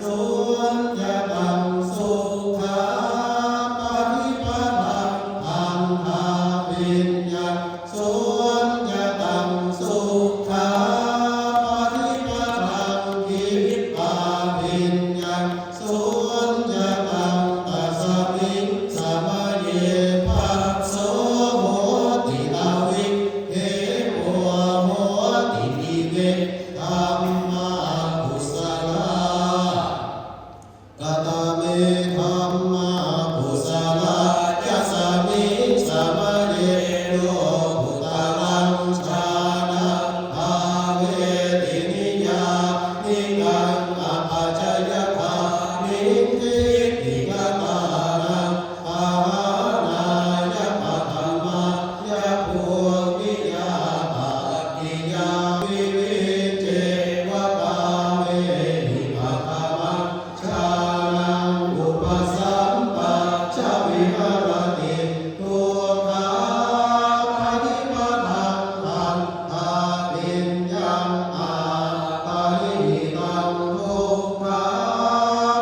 สุญญตังสุขาปฏิปทังอันธาวิญญาสุญญตังสุขาปฏิปทังกิปปาวิญญาสุญญตังตัสสมิงสมัยเยภัสโสโหติอาวิเทโวโหติอิเวธัมมากุศลากตเมธัมมากุศลายัสสมิงสมัยเยโลกุตรังฌานังภาเวตินิยานิกังอปัจจยภานิทิติกตานังภาวานายะปัตตมายะภูมิยาปัตติยาวิวิเจวะกาเวหิปัตตมังฌานังอุปสัมปัชชวิหารติทุกขาปฏิปทังอันธาวิญญาอาปาริหิตังทุกขา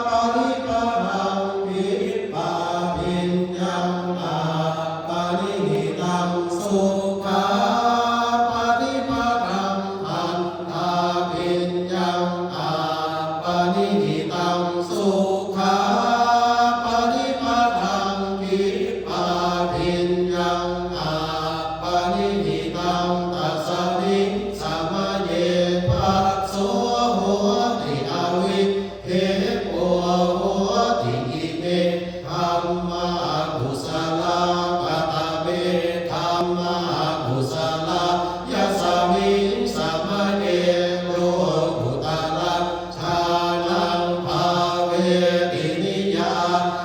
ปฏิปทังวิปาวิญญาอาปาริหิตังสุขาปฏิปทังอันธาวิญญาอาปาริหิตังสุขาปฏิปทังวิปาวิญญาอาปาริหิตังตัสสมิงสมัยเยภัสโสโหติอาวิเทโวโหติอิเมธัมมากุศลากตเมธัมมากุศลายัสสมิงสมัยเยโลกุตรังฌานังภาเวตินิยา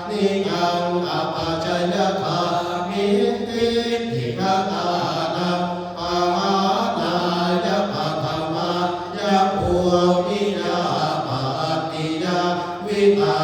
นิกังอปัจจยภามิทิติกตานังภาวานายะปัตตมายะภูมิยาปัตติยาวิตา